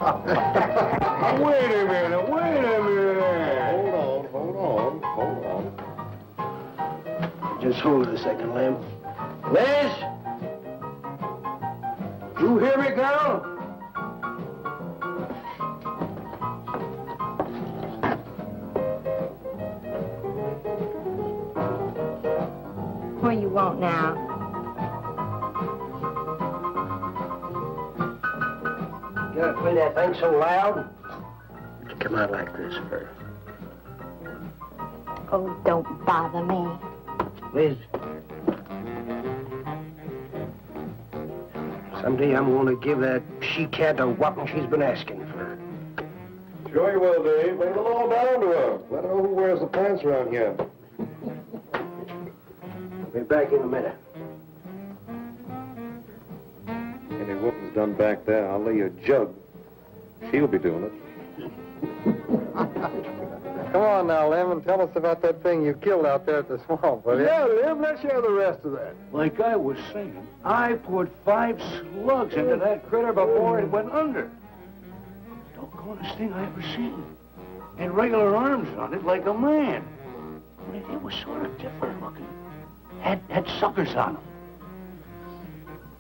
Wait a minute. Hold on. Just hold it a second, Lem. Liz? You hear me, girl? What do you want now? You gotta play that thing so loud. Come out like this first. Oh, don't bother me. Liz. Someday I'm gonna give that she-cat a whopping she's been asking for. Sure you will, Dave. Bring the law down to her. Let her know who wears the pants around here. I'll be back in a minute. Any whooping's done back there, I'll lay you a jug. She'll be doing it. Come on now, Lem, and tell us about that thing you killed out there at the swamp, will you? Yeah, Lem, let's hear the rest of that. Like I was saying, I put 5 slugs into that critter before it went under. Doggonest thing I ever seen. Had regular arms on it like a man. Only it was sort of different looking. Had suckers on them.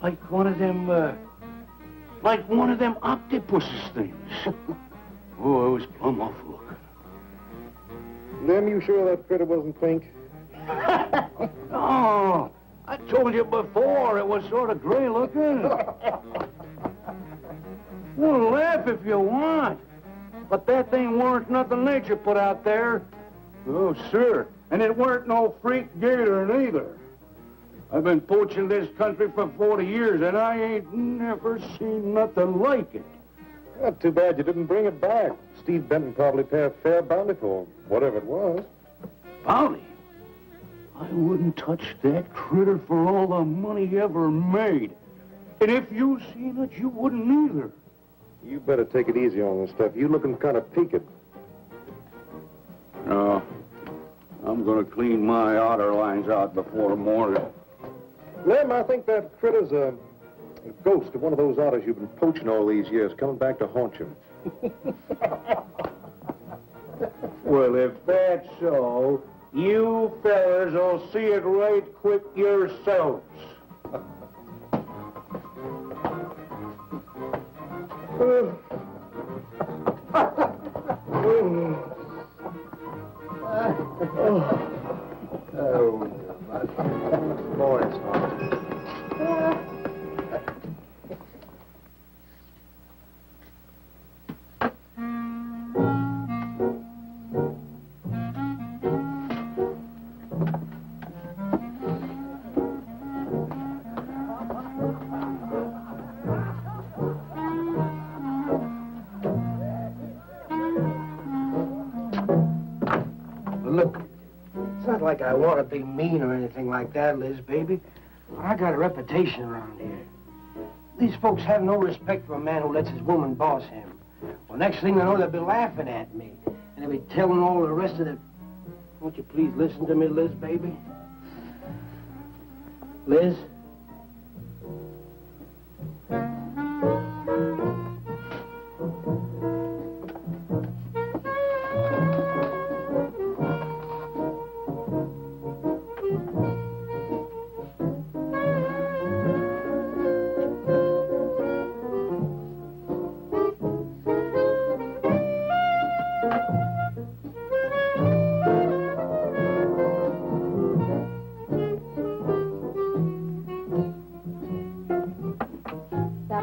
Like one of them octopuses things. Oh, it was plumb awful looking. Lem, you sure that critter wasn't pink? Oh, I told you before it was sort of gray looking. Well, laugh if you want. But that thing weren't nothing nature put out there. Oh, sir. And it weren't no freak gator neither. I've been poaching this country for 40 years, and I ain't never seen nothing like it. Well, too bad you didn't bring it back. Steve Benton probably paid a fair bounty for whatever it was. Bounty? I wouldn't touch that critter for all the money he ever made. And if you seen it, you wouldn't either. You better take it easy on this stuff. You looking kind of peaked. No. I'm gonna clean my outer lines out before morning. Lem, I think that critter's a ghost of one of those otters you've been poaching all these years, coming back to haunt you. Well, if that's so, you fellas will see it right quick yourselves. Look, it's not like I want to be mean or anything like that, Liz, baby. But I got a reputation around here. These folks have no respect for a man who lets his woman boss him. Well, next thing they know, they'll be laughing at me. And they'll be telling all the rest of the... Won't you please listen to me, Liz, baby? Liz?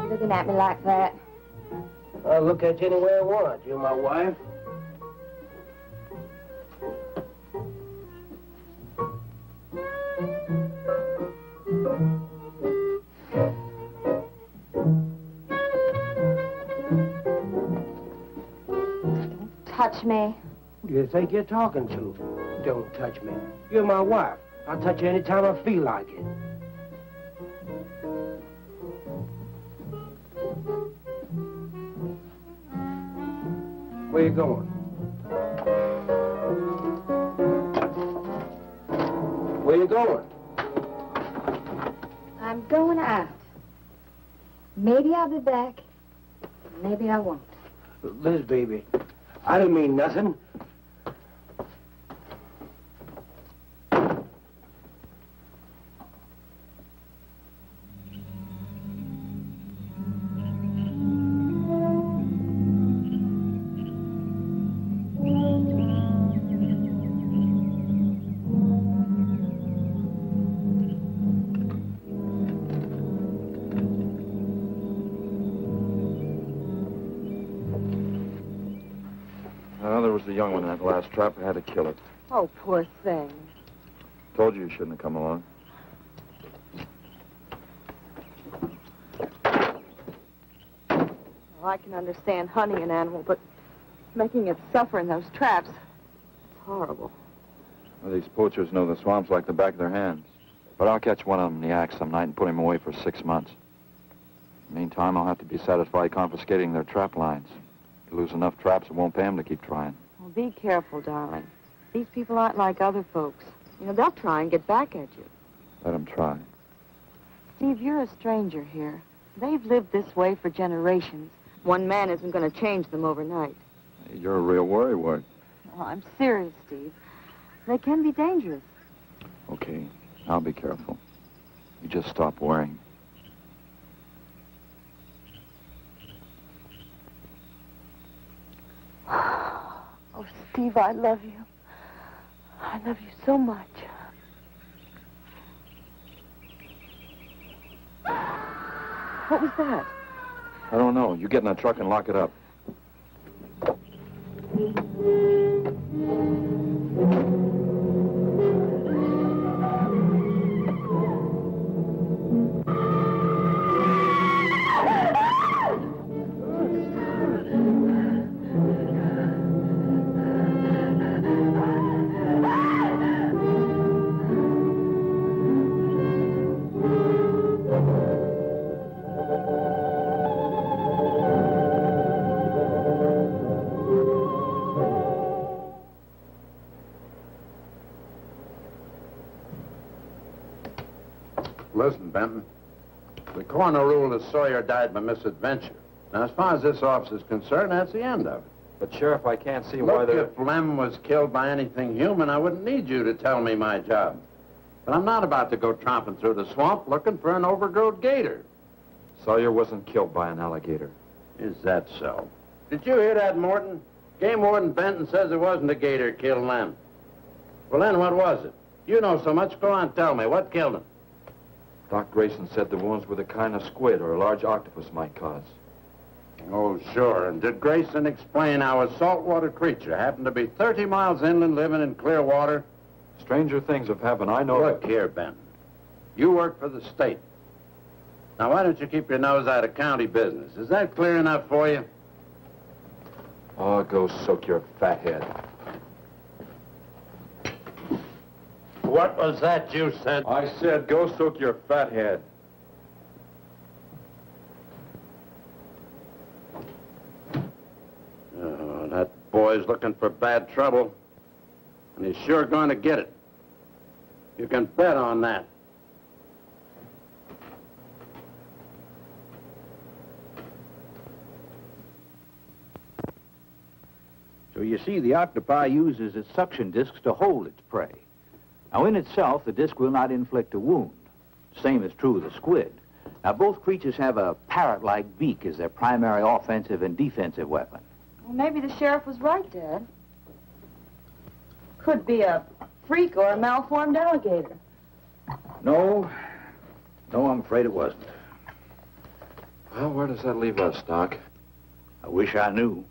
Looking at me like that. I'll look at you any way I want. You're my wife. Don't touch me. Who do you think you're talking to? Don't touch me. You're my wife. I'll touch you any time I feel like it. Where you going? Where you going? I'm going out. Maybe I'll be back. Maybe I won't. Liz, baby, I didn't mean nothing. The young one in that last trap. I had to kill it. Oh, poor thing. Told you shouldn't have come along. Well, I can understand hunting an animal, but making it suffer in those traps, it's horrible. Well, these poachers know the swamps like the back of their hands. But I'll catch one of them in the act some night and put him away for 6 months. Meantime, I'll have to be satisfied confiscating their trap lines. If you lose enough traps, it won't pay them to keep trying. Well, be careful, darling. These people aren't like other folks. You know, they'll try and get back at you. Let them try. Steve, you're a stranger here. They've lived this way for generations. One man isn't going to change them overnight. You're a real worrywart. Oh, I'm serious, Steve. They can be dangerous. Okay, I'll be careful. You just stop worrying. Oh, Steve, I love you. I love you so much. What was that? I don't know. You get in that truck and lock it up. Listen, Benton. The coroner ruled that Sawyer died by misadventure. Now, as far as this officer's concerned, that's the end of it. But, Sheriff, I can't see why Look, if Lem was killed by anything human, I wouldn't need you to tell me my job. But I'm not about to go tromping through the swamp looking for an overgrown gator. Sawyer wasn't killed by an alligator. Is that so? Did you hear that, Morton? Game Warden Benton says it wasn't a gator killed Lem. Well, then what was it? You know so much. Go on, tell me. What killed him? Doc Grayson said the wounds were the kind of squid or a large octopus might cause. Oh, sure. And did Grayson explain how a saltwater creature happened to be 30 miles inland living in clear water? Stranger things have happened. I know. Look here, Benton. You work for the state. Now, why don't you keep your nose out of county business? Is that clear enough for you? Oh, go soak your fat head. What was that you said? I said go soak your fat head. Oh, that boy's looking for bad trouble. And he's sure going to get it. You can bet on that. So you see, the octopi uses its suction discs to hold its prey. Now, in itself, the disc will not inflict a wound. Same is true of the squid. Now, both creatures have a parrot-like beak as their primary offensive and defensive weapon. Well, maybe the sheriff was right, Dad. Could be a freak or a malformed alligator. No, I'm afraid it wasn't. Well, where does that leave us, Doc? I wish I knew.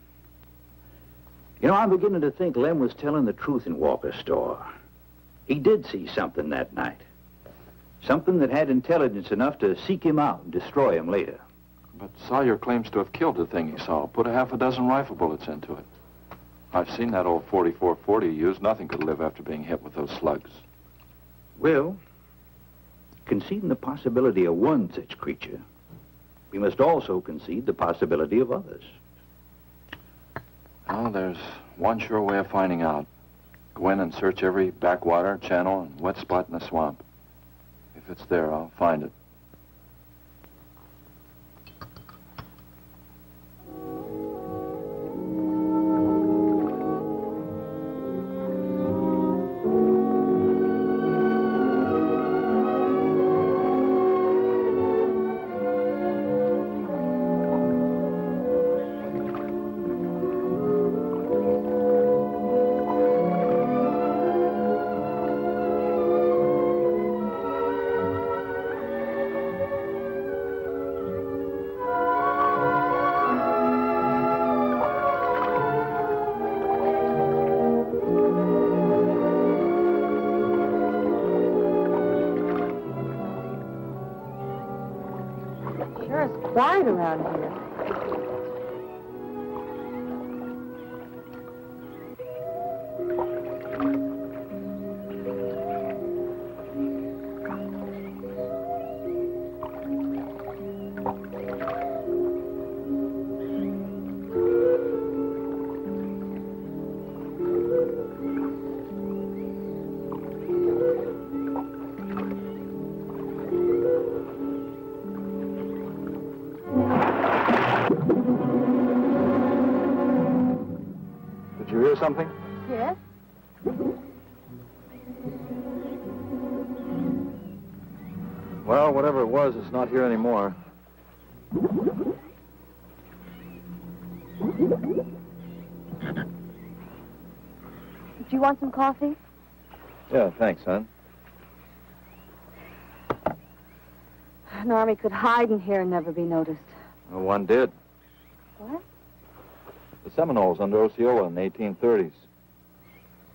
You know, I'm beginning to think Lem was telling the truth in Walker's store. He did see something that night. Something that had intelligence enough to seek him out and destroy him later. But Sawyer claims to have killed the thing he saw. Put a half a dozen rifle bullets into it. I've seen that old 44-40 he used. Nothing could live after being hit with those slugs. Well, conceding the possibility of one such creature, we must also concede the possibility of others. Well, there's one sure way of finding out. Go in and search every backwater, channel, and wet spot in the swamp. If it's there, I'll find it. Sure is quiet around here. Did you hear something? Yes? Well, whatever it was, it's not here anymore. Do you want some coffee? Yeah, thanks, son. An army could hide in here and never be noticed. Well, one did. What? The Seminoles under Osceola in the 1830s.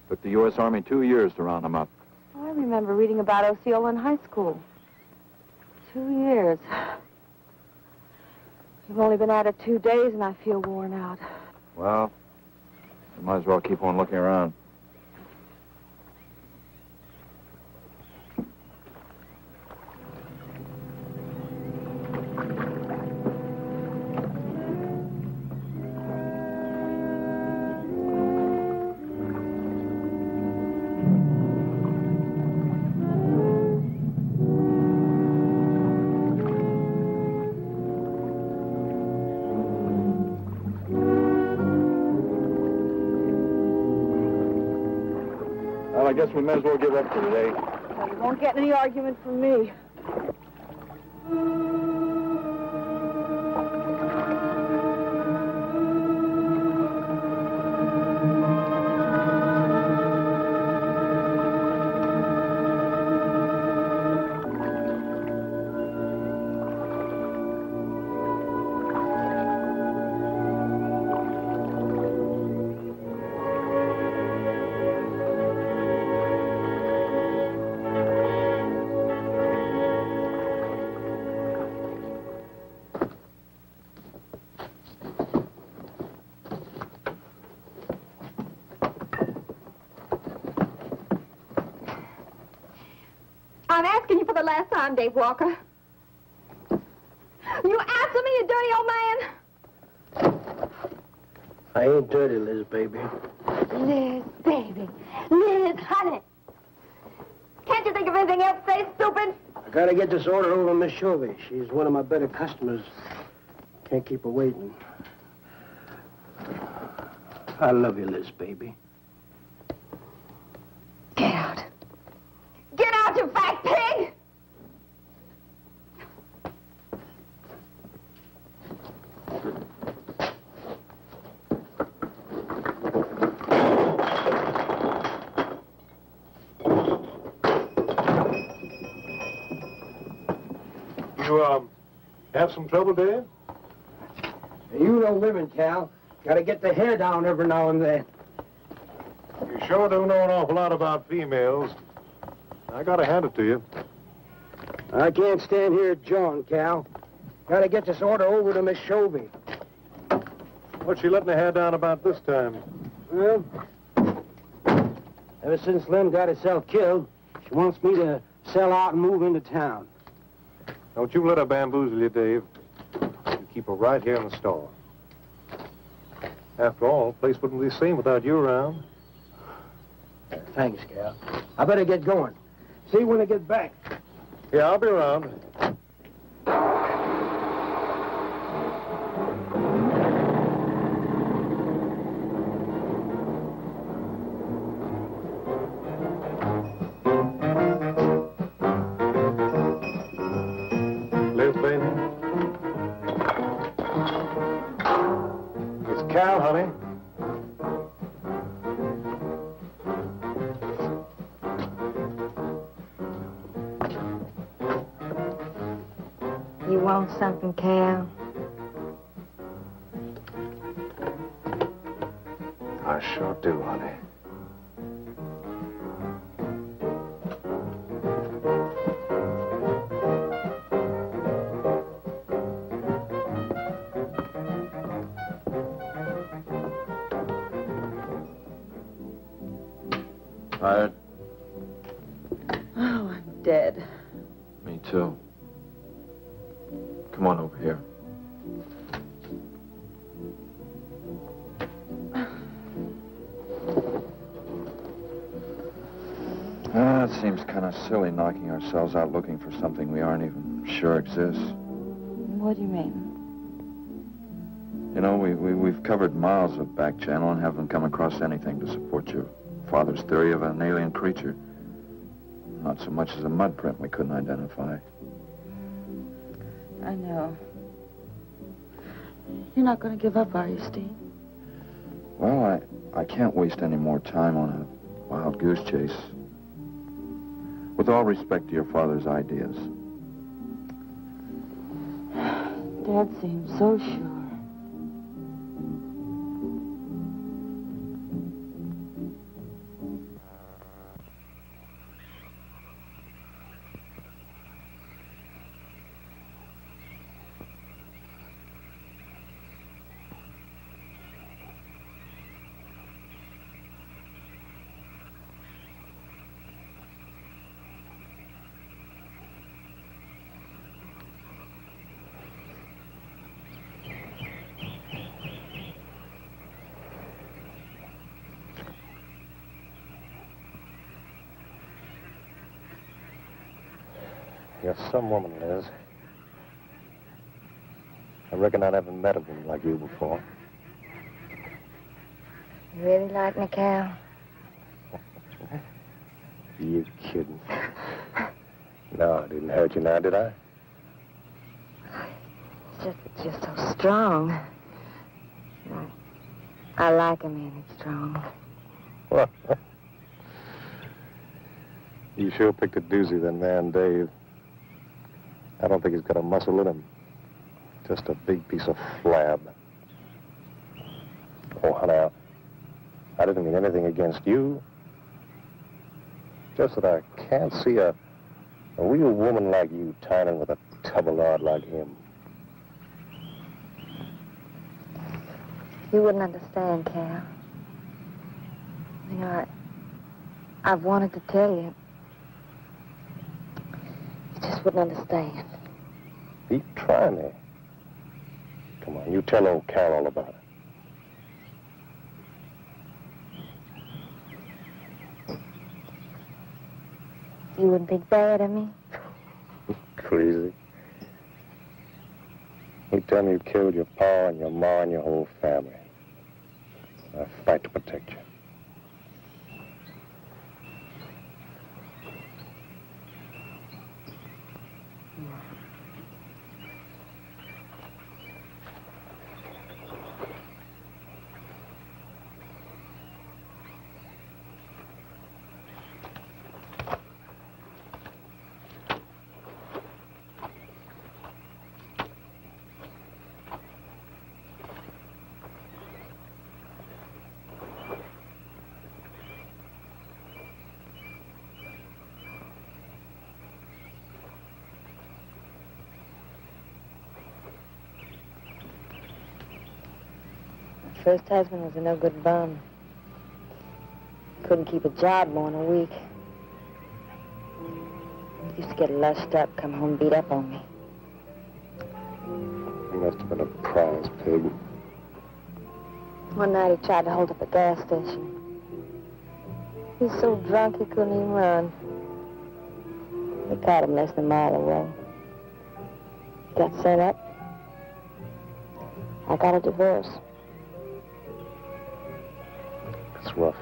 Took the U.S. Army 2 years to round them up. Oh, I remember reading about Osceola in high school. 2 years. You've only been at it 2 days, and I feel worn out. Well, you might as well keep on looking around. Well, I guess we may as well give up for today. Well, you won't get any argument from me. I'm asking you for the last time, Dave Walker. You answer me, you dirty old man. I ain't dirty, Liz, baby. Liz, baby. Liz, honey. Can't you think of anything else to say, stupid? I gotta get this order over to Miss Chovy. She's one of my better customers. Can't keep her waiting. I love you, Liz, baby. Get out. Get out, you fat pig! You, have some trouble, Dave? You know women, Cal. Gotta get the hair down every now and then. You sure do know an awful lot about females. I gotta hand it to you. I can't stand here jawing, Cal. Gotta get this order over to Miss Chovy. What's she letting her hair down about this time? Well, ever since Lem got herself killed, she wants me to sell out and move into town. Don't you let her bamboozle you, Dave. You keep her right here in the store. After all, the place wouldn't be the same without you around. Thanks, Cal. I better get going. See you when I get back. Yeah, I'll be around. Liz, baby. It's Cal, honey. You want something, Cal? I sure do, honey. Tired? Oh, I'm dead. Me too. Come on over here. It seems kind of silly knocking ourselves out looking for something we aren't even sure exists. What do you mean? You know, we've covered miles of back channel and haven't come across anything to support your father's theory of an alien creature. Not so much as a mud print we couldn't identify. I know. You're not going to give up, are you, Steve? Well, I can't waste any more time on a wild goose chase. With all respect to your father's ideas. Dad seems so sure. You're some woman, Liz. I reckon I never met a woman like you before. You really like me, Cal? You kidding? No, I didn't hurt you now, did I? It's just so strong. I like a man that's strong. Well, you sure picked a doozy, that man, Dave. I don't think he's got a muscle in him. Just a big piece of flab. Oh, honey, I didn't mean anything against you. Just that I can't see a real woman like you tying with a tub-o-lard like him. You wouldn't understand, Cal. You know, I've wanted to tell you. You just wouldn't understand. Pete, try me. Come on, you tell old Cal all about it. You wouldn't think bad of me? Crazy. You tell me you killed your pa and your ma and your whole family. I fight to protect you. First husband was a no-good bum. Couldn't keep a job more than a week. Used to get lushed up, come home beat up on me. He must have been a prize pig. One night he tried to hold up a gas station. He was so drunk he couldn't even run. They caught him less than a mile away. He got sent up. I got a divorce. It's rough.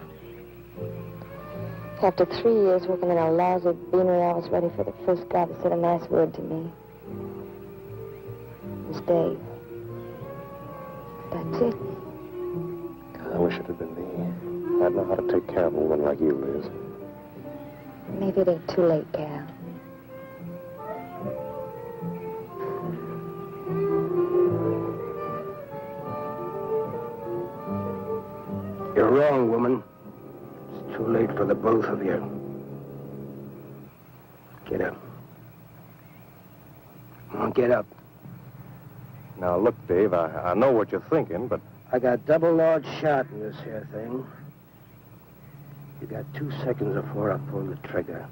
After 3 years working in a lousy beanery, I was ready for the first guy that said a nice word to me. It was Dave. That's it. I wish it had been me. I'd know how to take care of a woman like you, Liz. Maybe it ain't too late, Cal. You're wrong, woman. It's too late for the both of you. Get up. Come on, get up. Now, look, Dave, I know what you're thinking, but... I got double large shot in this here thing. You got 2 seconds before I pull the trigger.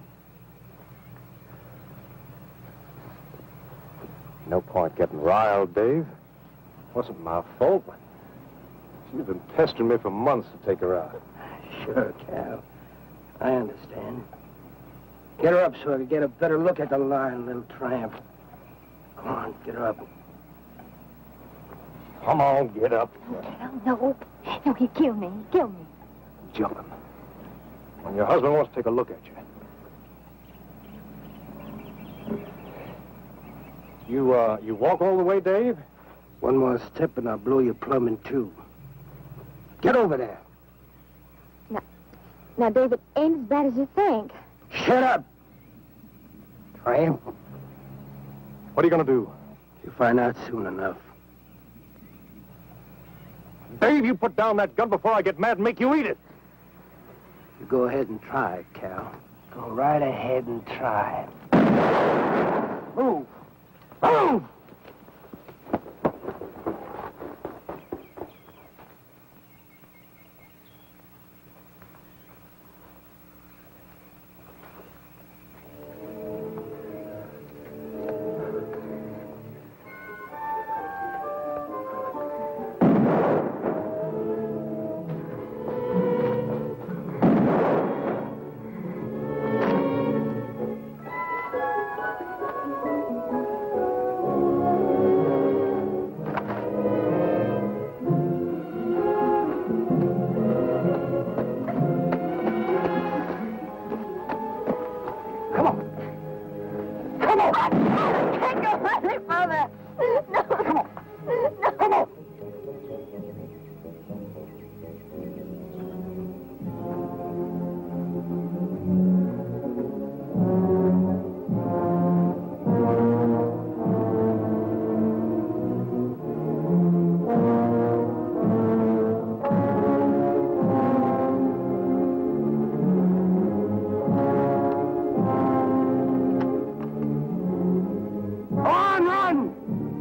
No point getting riled, Dave. Wasn't my fault. She's been pestering me for months to take her out. Sure, Cal. I understand. Get her up so I can get a better look at the line, little tramp. Come on, get her up. Come on, get up. Cal, no. No, he'd kill me. He'd kill me. Jumping. When your husband wants to take a look at you. You walk all the way, Dave? One more step and I'll blow your plumb in two. Get over there. Now, David, ain't as bad as you think. Shut up! Tramp. What are you going to do? You'll find out soon enough. Dave, you put down that gun before I get mad and make you eat it. You go ahead and try it, Cal. Go right ahead and try it. Move! Move!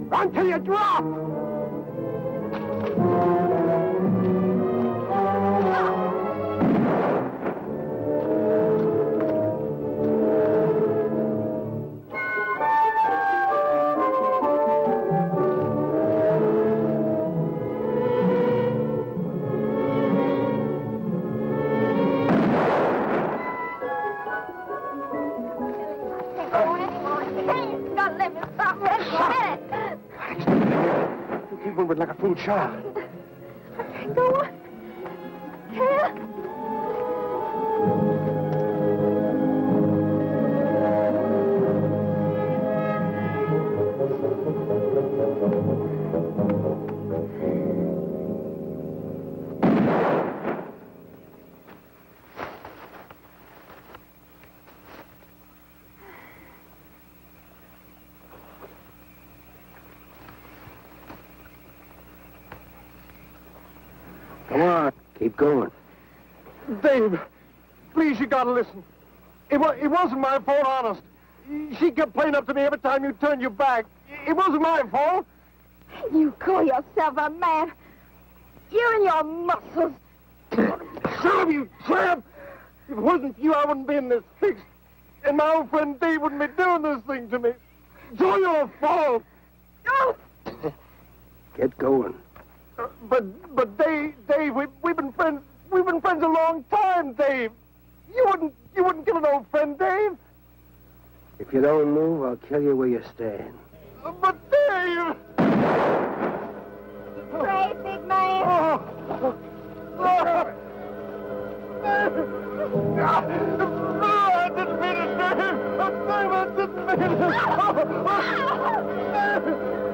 Until you drop! Like a fool child. Go on. Cal. Come on, keep going. Dave, please, you gotta listen. It wasn't my fault, honest. She kept playing up to me every time you turned your back. It wasn't my fault. You call yourself a man. You and your muscles. Shut you tramp! If it wasn't for you, I wouldn't be in this fix. And my old friend Dave wouldn't be doing this thing to me. It's all your fault. Get going. But Dave, we've been friends. We've been friends a long time, Dave. You wouldn't kill an old friend, Dave. If you don't move, I'll kill you where you stand. But Dave! Pray, big man. I didn't mean it, Dave. I didn't mean it.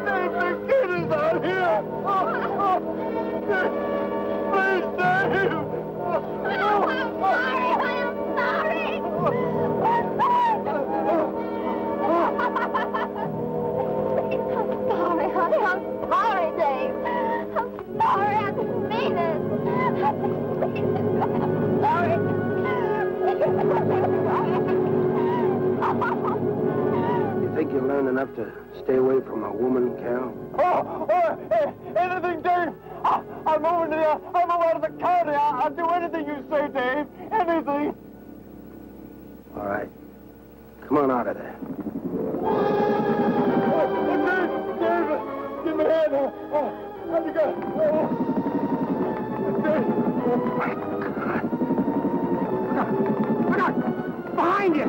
Dave, the kid is out here. Please, Dave. I'm sorry. I'm sorry, honey. I'm sorry, Dave. I'm sorry. I didn't mean it. I didn't mean it. I'm sorry. think you learned enough to stay away from a woman, Cal? Hey, anything, Dave. I'm moving to I'm out of the county. I'll do anything you say, Dave. Anything. All right. Come on out of there. Dave, give me a hand. How'd you go? Dave. My God. Look out! Behind you!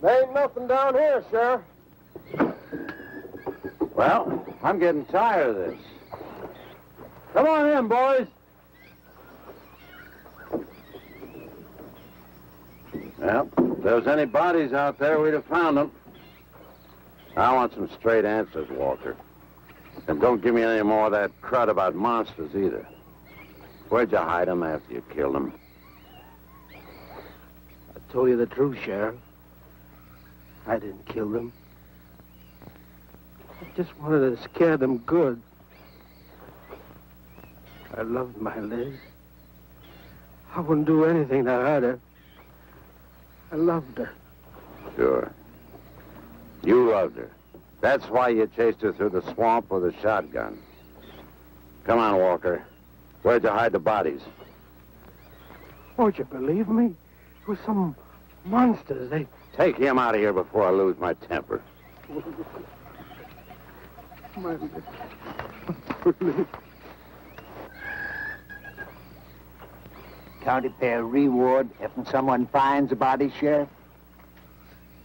There ain't nothing down here, Sheriff. Well, I'm getting tired of this. Come on in, boys. Well, if there was any bodies out there, we'd have found them. I want some straight answers, Walker. And don't give me any more of that crud about monsters, either. Where'd you hide them after you killed them? I told you the truth, Sheriff. I didn't kill them. I just wanted to scare them good. I loved my Liz. I wouldn't do anything to hurt her. I loved her. Sure. You loved her. That's why you chased her through the swamp with a shotgun. Come on, Walker. Where'd you hide the bodies? Won't you believe me? It was some monsters. They... Take him out of here before I lose my temper. My Liz. County pay a reward if someone finds a body, Sheriff?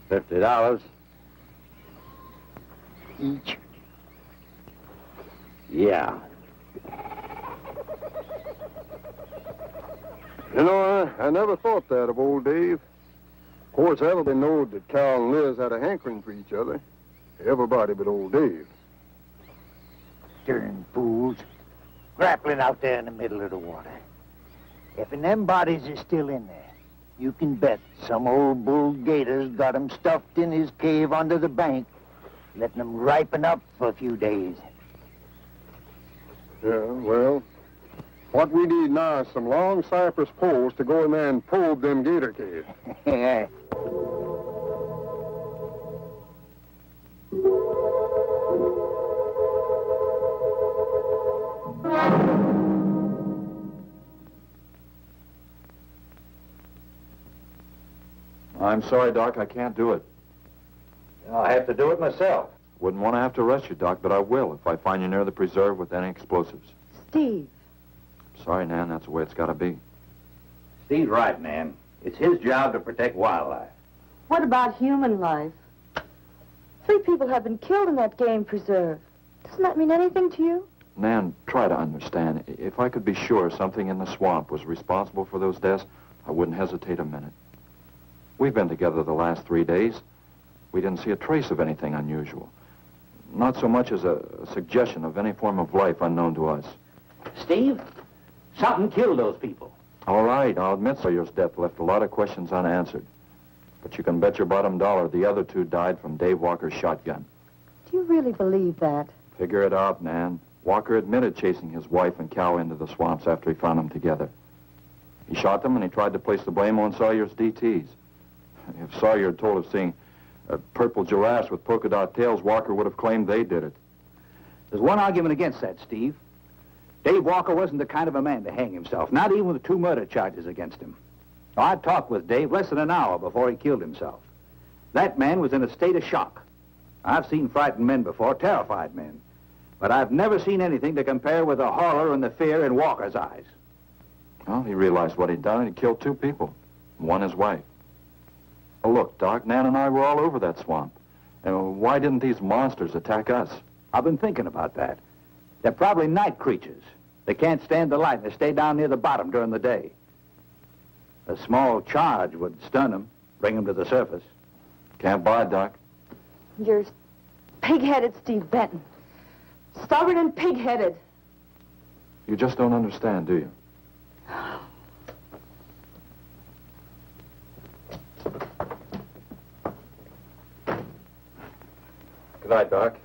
$50. Each. Yeah. You know, I never thought that of old Dave. Of course, everybody knowed that Cal and Liz had a hankering for each other. Everybody but old Dave. Darn fools. Grappling out there in the middle of the water. If them bodies are still in there, you can bet some old bull gator's got 'em stuffed in his cave under the bank, letting 'em ripen up for a few days. Yeah, well, what we need now is some long cypress poles to go in there and probe them gator caves. Yeah. I'm sorry, Doc, I can't do it. I have to do it myself. Wouldn't want to have to arrest you, Doc, but I will if I find you near the preserve with any explosives. Steve. Sorry, Nan, that's the way it's got to be. Steve's right, Nan. It's his job to protect wildlife. What about human life? 3 people have been killed in that game preserve. Doesn't that mean anything to you? Nan, try to understand. If I could be sure something in the swamp was responsible for those deaths, I wouldn't hesitate a minute. We've been together the last 3 days. We didn't see a trace of anything unusual. Not so much as a suggestion of any form of life unknown to us. Steve, something killed those people. All right, I'll admit Sawyer's death left a lot of questions unanswered. But you can bet your bottom dollar the other 2 died from Dave Walker's shotgun. Do you really believe that? Figure it out, Nan. Walker admitted chasing his wife and cow into the swamps after he found them together. He shot them and he tried to place the blame on Sawyer's DTs. If Sawyer had told of seeing purple giraffes with polka dot tails, Walker would have claimed they did it. There's one argument against that, Steve. Dave Walker wasn't the kind of a man to hang himself, not even with 2 murder charges against him. I talked with Dave less than an hour before he killed himself. That man was in a state of shock. I've seen frightened men before, terrified men. But I've never seen anything to compare with the horror and the fear in Walker's eyes. Well, he realized what he'd done and he killed 2 people. One his wife. Oh, look, Doc, Nan and I were all over that swamp. And why didn't these monsters attack us? I've been thinking about that. They're probably night creatures. They can't stand the light and they stay down near the bottom during the day. A small charge would stun them, bring them to the surface. Can't buy it, Doc. You're pig-headed, Steve Benton. Stubborn and pig-headed. You just don't understand, do you? Good night, Doc.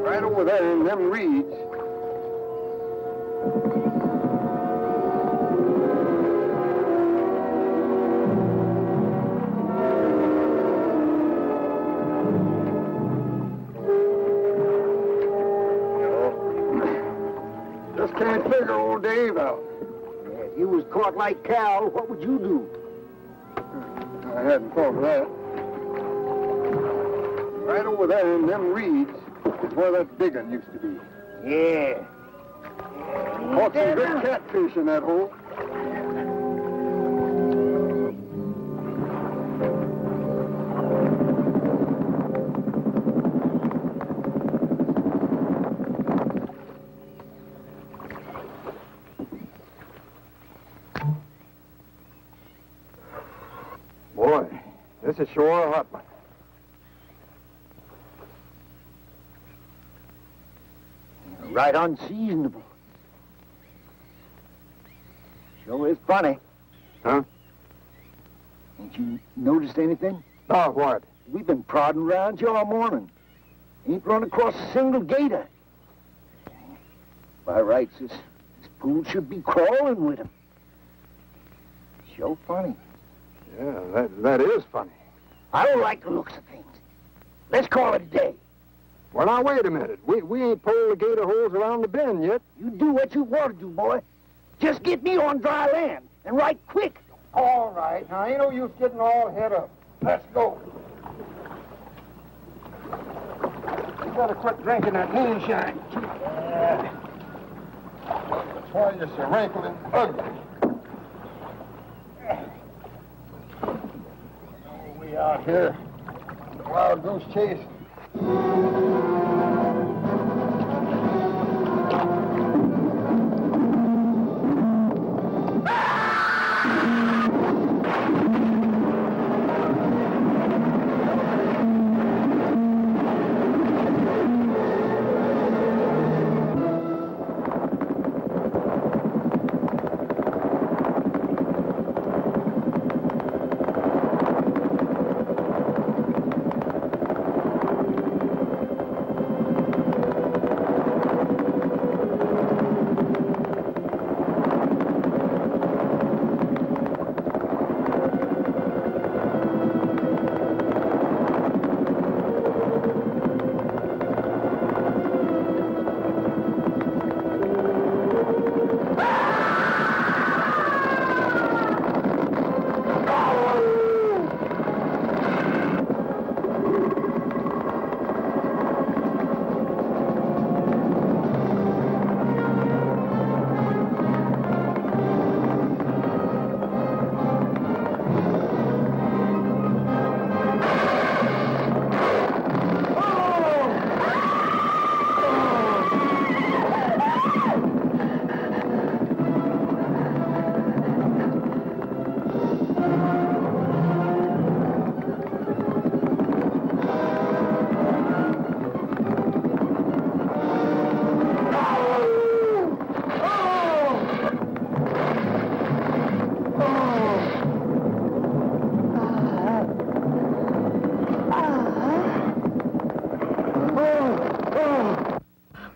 Right over there in them reeds. Just can't figure old Dave out. Yeah, if you was caught like Cal, what would you do? I hadn't thought of that. Right over there in them reeds is where that big one used to be. Yeah. Caught some good catfish in that hole. Boy, this is sure a hot one. Right unseasonable. Sure is funny. Huh? Ain't you noticed anything? Oh, what? We've been prodding around here all morning. Ain't run across a single gator. By rights, this pool should be crawling with 'em. Sure funny. Yeah, that is funny. I don't like the looks of things. Let's call it a day. Well, now, wait a minute. We ain't pulled the gator holes around the bend yet. You do what you want to do, boy. Just get me on dry land, and right quick. All right. Now, ain't no use getting all head up. Let's go. You better quit drinking that moonshine. That's why you're so wrinkled and ugly. We out here. Wild goose chase.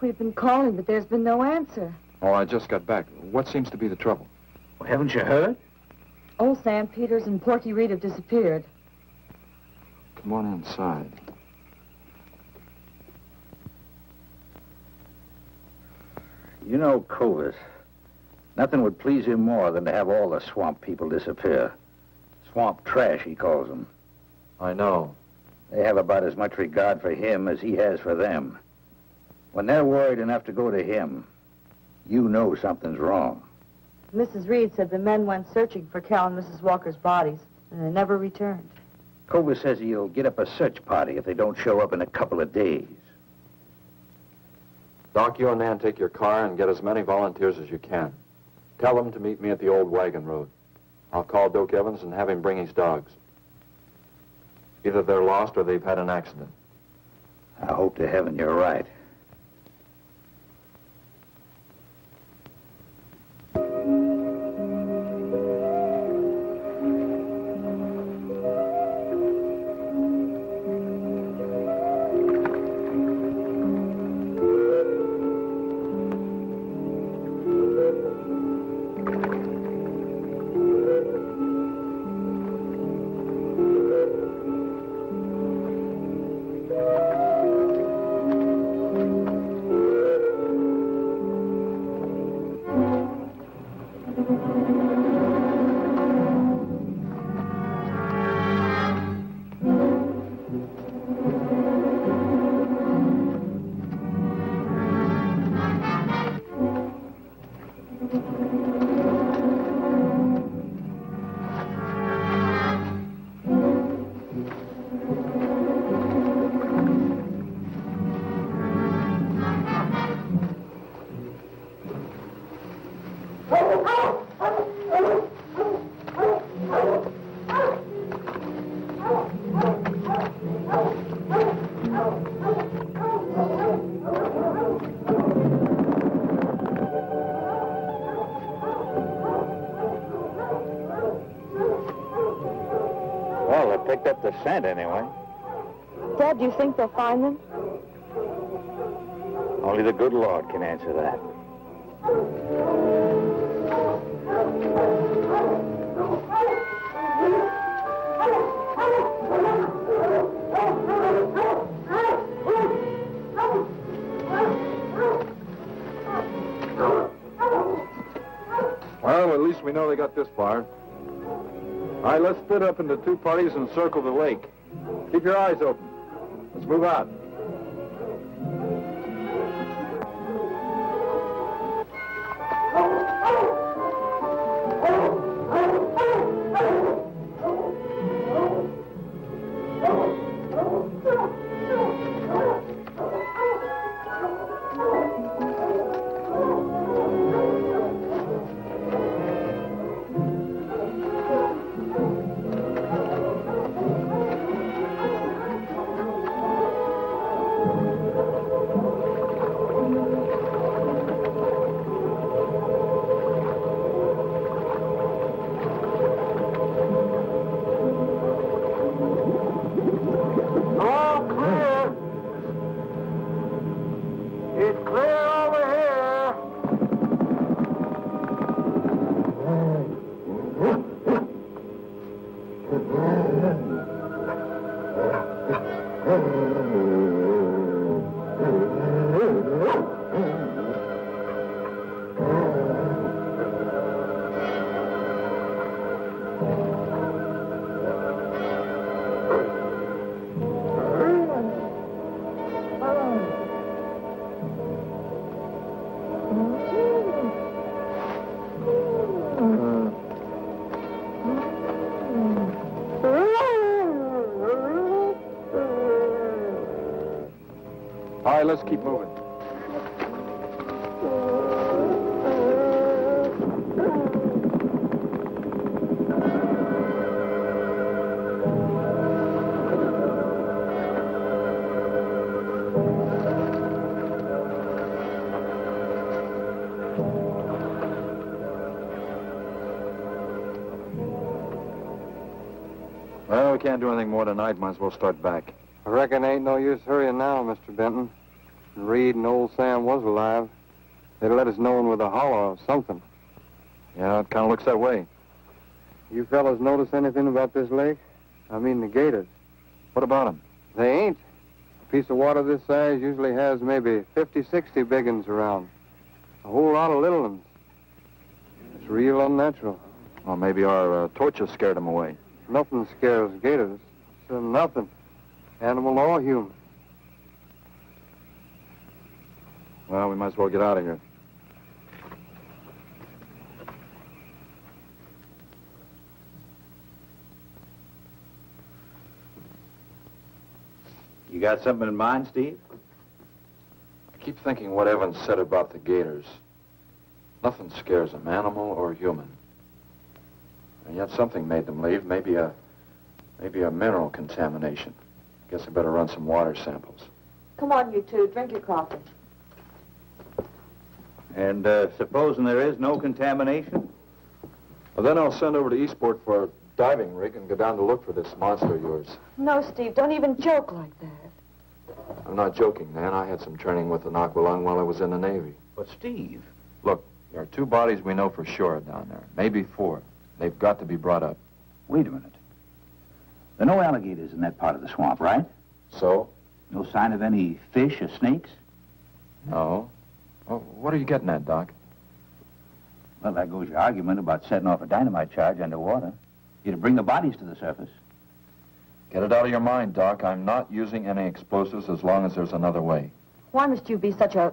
We've been calling, but there's been no answer. Oh, I just got back. What seems to be the trouble? Well, haven't you heard? Old Sam Peters and Porky Reed have disappeared. Come on inside. You know, Clovis, nothing would please him more than to have all the swamp people disappear. Swamp trash, he calls them. I know. They have about as much regard for him as he has for them. When they're worried enough to go to him, you know something's wrong. Mrs. Reed said the men went searching for Cal and Mrs. Walker's bodies, and they never returned. Cobra says he'll get up a search party if they don't show up in a couple of days. Doc, you and Nan take your car and get as many volunteers as you can. Tell them to meet me at the old wagon road. I'll call Doak Evans and have him bring his dogs. Either they're lost or they've had an accident. I hope to heaven you're right. Well, they picked up the scent anyway. Dad, do you think they'll find them? Only the good Lord can answer that. Well, at least we know they got this far. All right, let's split up into two parties and circle the lake. Keep your eyes open. Let's move out. All right, let's keep moving. Well, we can't do anything more tonight. Might as well start back. I reckon ain't no use hurrying now, Mr. Benton. Reed and old Sam was alive. They'd let us know with a holler or something. Yeah, it kind of looks that way. You fellas notice anything about this lake? I mean the gators. What about them? They ain't. A piece of water this size usually has maybe 50, 60 big uns around. A whole lot of little ones. It's real unnatural. Well, maybe our torches scared them away. Nothing scares gators. Nothing. Animal or human. Well, we might as well get out of here. You got something in mind, Steve? I keep thinking what Evans said about the gators. Nothing scares them, animal or human. And yet something made them leave. Maybe a mineral contamination. Guess I better run some water samples. Come on, you two. Drink your coffee. And supposing there is no contamination? Well, then I'll send over to Eastport for a diving rig and go down to look for this monster of yours. No, Steve, don't even joke like that. I'm not joking, Nan. I had some training with an aqualung while I was in the Navy. But, Steve... Look, there are 2 bodies we know for sure down there. Maybe 4. They've got to be brought up. Wait a minute. There are no alligators in that part of the swamp, right? So? No sign of any fish or snakes? No. Well, what are you getting at, Doc? Well, there goes your argument about setting off a dynamite charge underwater. You'd bring the bodies to the surface. Get it out of your mind, Doc. I'm not using any explosives as long as there's another way. Why must you be such a...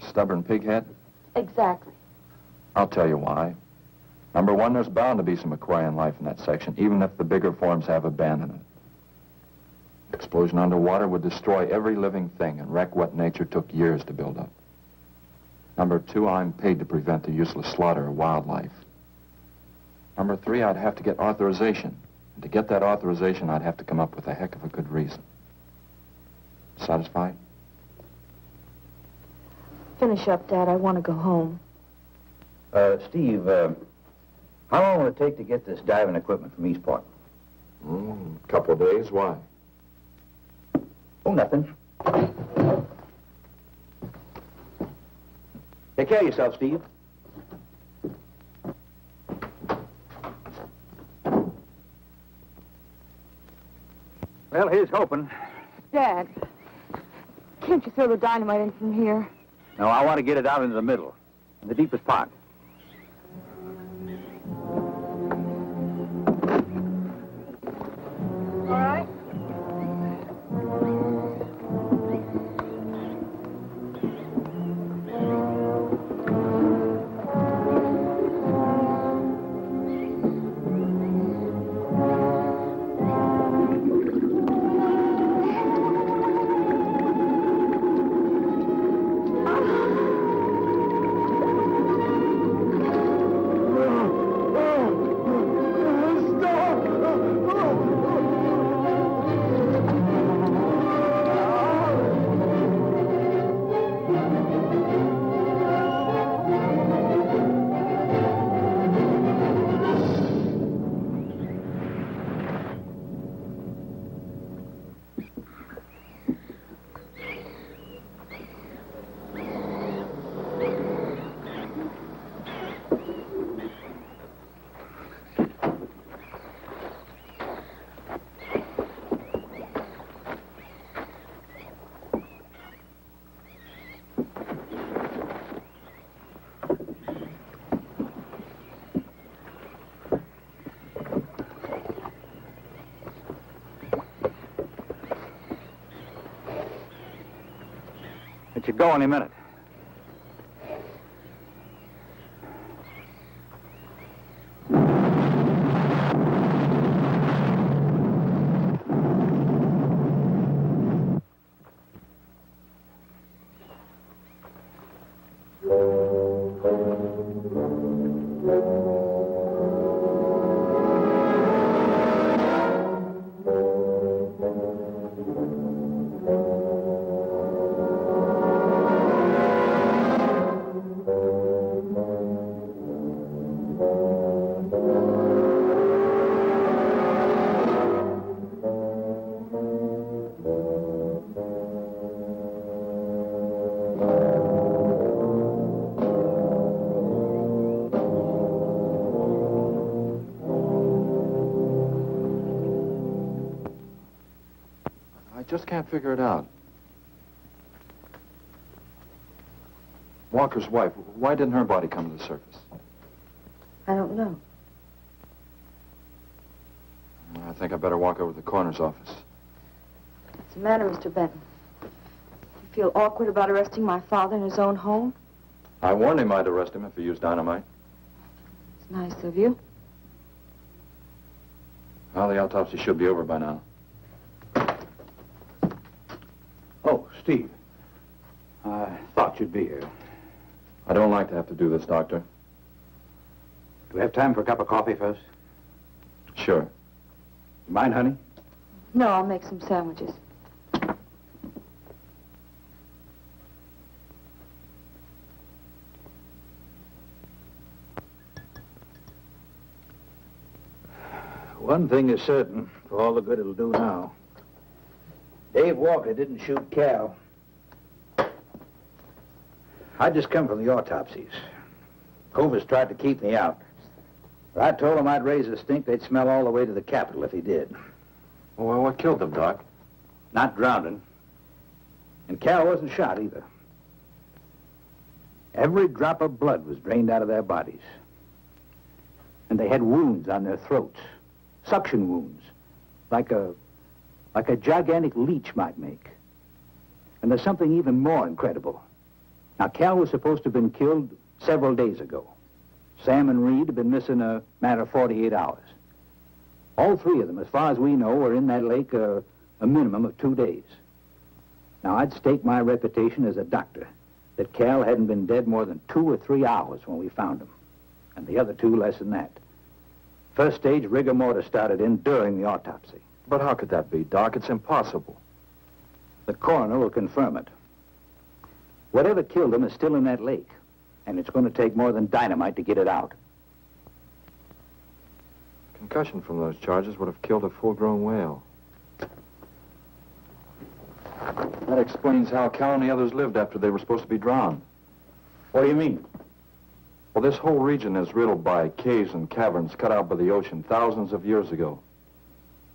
Stubborn pighead? Exactly. I'll tell you why. Number 1, there's bound to be some aquarian life in that section, even if the bigger forms have abandoned it. Explosion underwater would destroy every living thing and wreck what nature took years to build up. Number 2, I'm paid to prevent the useless slaughter of wildlife. Number 3, I'd have to get authorization. And to get that authorization, I'd have to come up with a heck of a good reason. Satisfied? Finish up, Dad. I want to go home. Steve, how long will it take to get this diving equipment from Eastport? A couple of days. Why? Oh, nothing. Take care of yourself, Steve. Well, here's hoping. Dad, can't you throw the dynamite in from here? No, I want to get it out into the middle, in the deepest part. All right. It should go any minute. I just can't figure it out. Walker's wife, why didn't her body come to the surface? I don't know. I think I better walk over to the coroner's office. What's the matter, Mr. Benton? You feel awkward about arresting my father in his own home? I warned him I'd arrest him if he used dynamite. It's nice of you. Well, the autopsy should be over by now. Steve, I thought you'd be here. I don't like to have to do this, Doctor. Do we have time for a cup of coffee first? Sure. You mind, honey? No, I'll make some sandwiches. One thing is certain, for all the good it'll do now. Dave Walker didn't shoot Cal. I just come from the autopsies. Covers tried to keep me out. But I told him I'd raise a stink they'd smell all the way to the Capitol if he did. Well, what killed them, Doc? Not drowning. And Cal wasn't shot either. Every drop of blood was drained out of their bodies. And they had wounds on their throats. Suction wounds. Like a gigantic leech might make. And there's something even more incredible. Now, Cal was supposed to have been killed several days ago. Sam and Reed have been missing a matter of 48 hours. All three of them, as far as we know, were in that lake a minimum of 2 days. Now, I'd stake my reputation as a doctor that Cal hadn't been dead more than 2 or 3 hours when we found him. And the other two less than that. First stage rigor mortis started in during the autopsy. But how could that be, Doc? It's impossible. The coroner will confirm it. Whatever killed him is still in that lake, and it's going to take more than dynamite to get it out. Concussion from those charges would have killed a full-grown whale. That explains how Cal and the others lived after they were supposed to be drowned. What do you mean? Well, this whole region is riddled by caves and caverns cut out by the ocean thousands of years ago.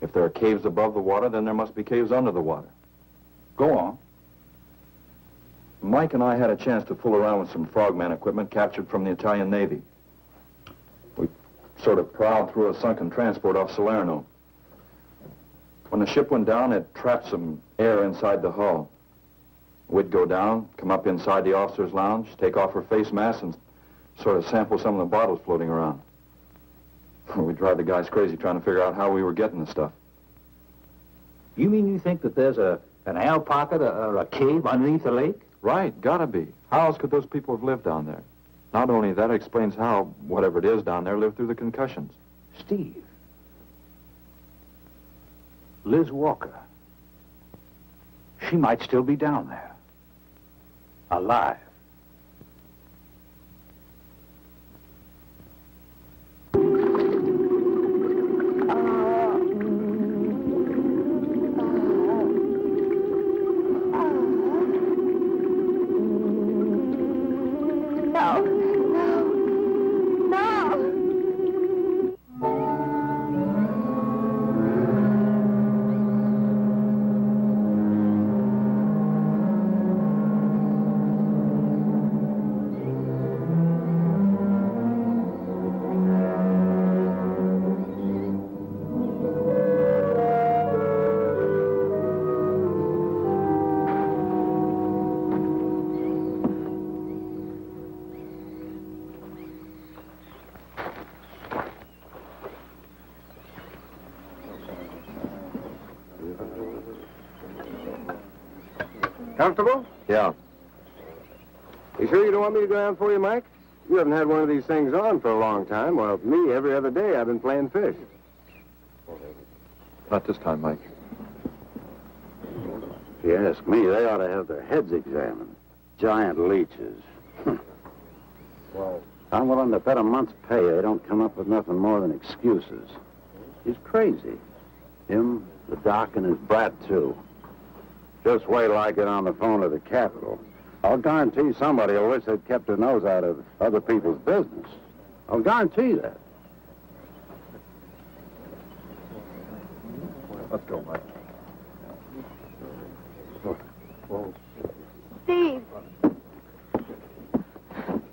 If there are caves above the water, then there must be caves under the water. Go on. Mike and I had a chance to fool around with some frogman equipment captured from the Italian Navy. We sort of prowled through a sunken transport off Salerno. When the ship went down, it trapped some air inside the hull. We'd go down, come up inside the officer's lounge, take off her face mask, and sort of sample some of the bottles floating around. We'd drive the guys crazy trying to figure out how we were getting the stuff. You mean you think that there's an air pocket or a cave underneath the lake? Right, gotta be. How else could those people have lived down there? Not only that, it explains how, whatever it is down there, lived through the concussions. Steve. Liz Walker. She might still be down there. Alive. Comfortable? Yeah. You sure you don't want me to go down for you, Mike? You haven't had one of these things on for a long time. Well, me, every other day I've been playing fish. Not this time, Mike. If you ask me, they ought to have their heads examined. Giant leeches. Well, I'm willing to bet a month's pay they don't come up with nothing more than excuses. He's crazy. Him, the doc, and his brat, too. Just wait till I get on the phone to the Capitol. I'll guarantee somebody will wish they'd kept their nose out of other people's business. I'll guarantee that. Let's go, Mike. Steve!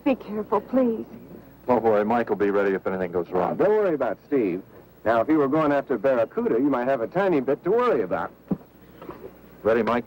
Be careful, please. Don't worry, Mike will be ready if anything goes wrong. don't worry about Steve. Now, if you were going after Barracuda, you might have a tiny bit to worry about. Ready, Mike?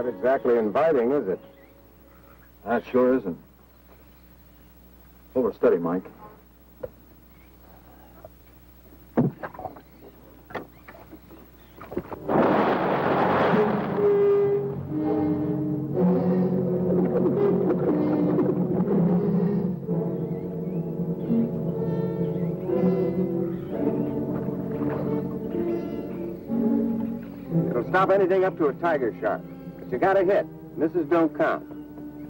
Not exactly inviting, is it? That sure isn't. Hold her steady, Mike. It'll stop anything up to a tiger shark. But you got a hit. Misses don't count.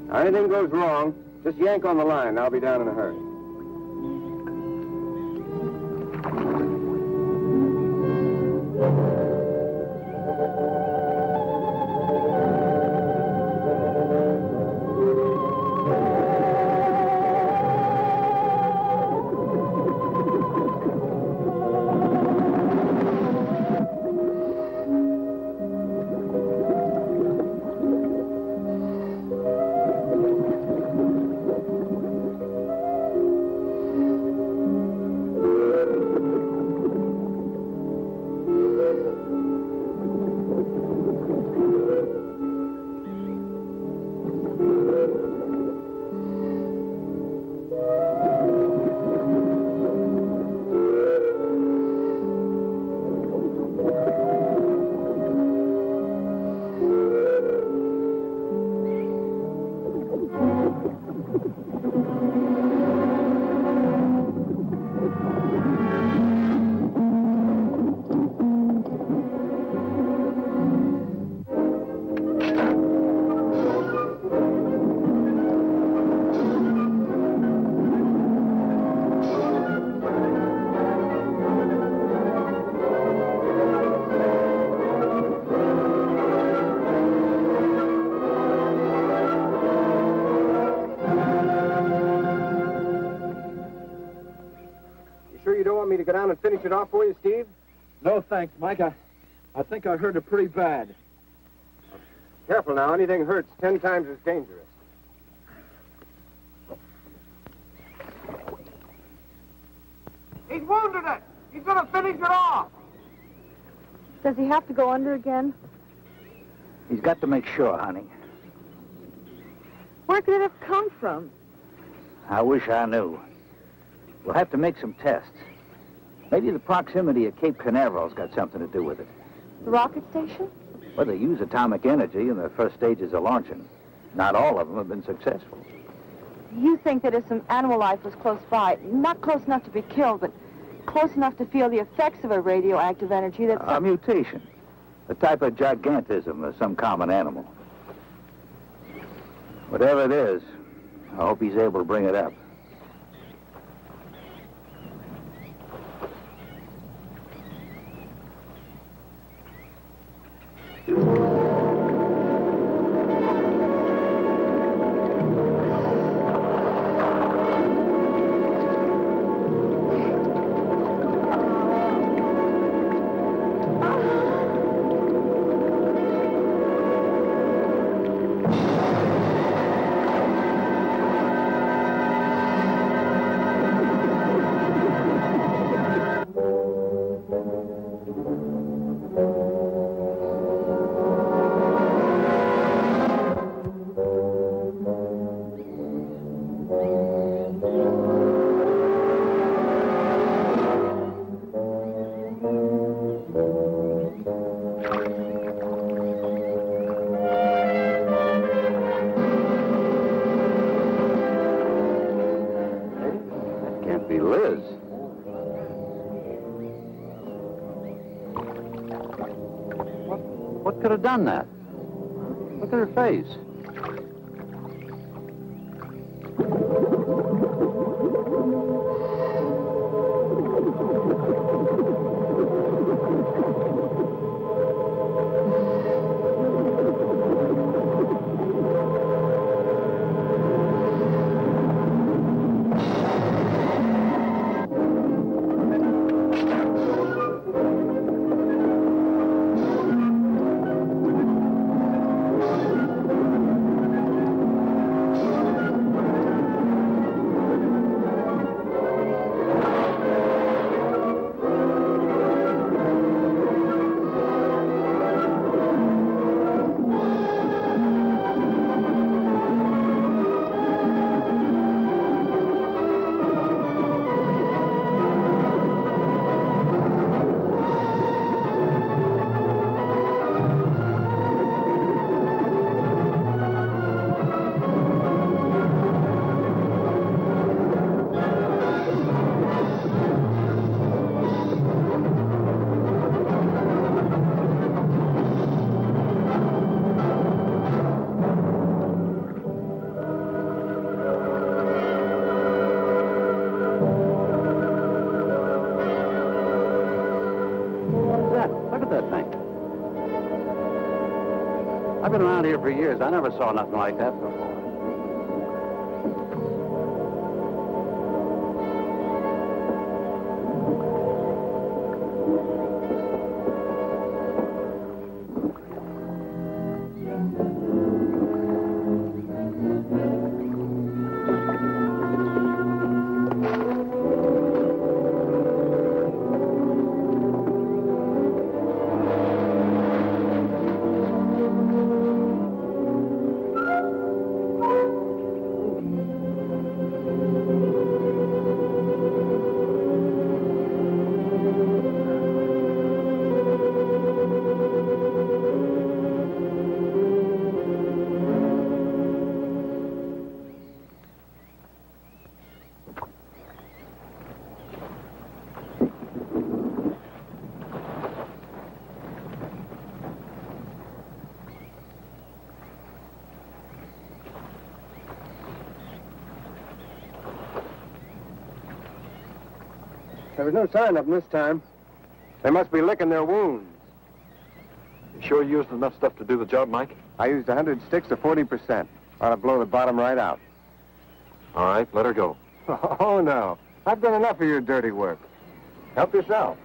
Now, anything goes wrong, just yank on the line, and I'll be down in a hurry. Me to go down and finish it off for you, Steve? No, thanks, Mike. I think I hurt it pretty bad. Careful now. Anything hurts 10 times as dangerous. He's wounded it. He's going to finish it off. Does he have to go under again? He's got to make sure, honey. Where could it have come from? I wish I knew. We'll have to make some tests. Maybe the proximity of Cape Canaveral's got something to do with it. The rocket station? Well, they use atomic energy in the first stages of launching. Not all of them have been successful. You think that if some animal life was close by, not close enough to be killed, but close enough to feel the effects of a radioactive energy, that's... A mutation. A type of gigantism of some common animal. Whatever it is, I hope he's able to bring it up. What could have done that? Look at her face. I've been around here for years. I never saw nothing like that before. There was no sign of them this time. They must be licking their wounds. You sure you used enough stuff to do the job, Mike? I used 100 sticks to 40%. Ought to blow the bottom right out. All right, let her go. Oh, no. I've done enough of your dirty work. Help yourself.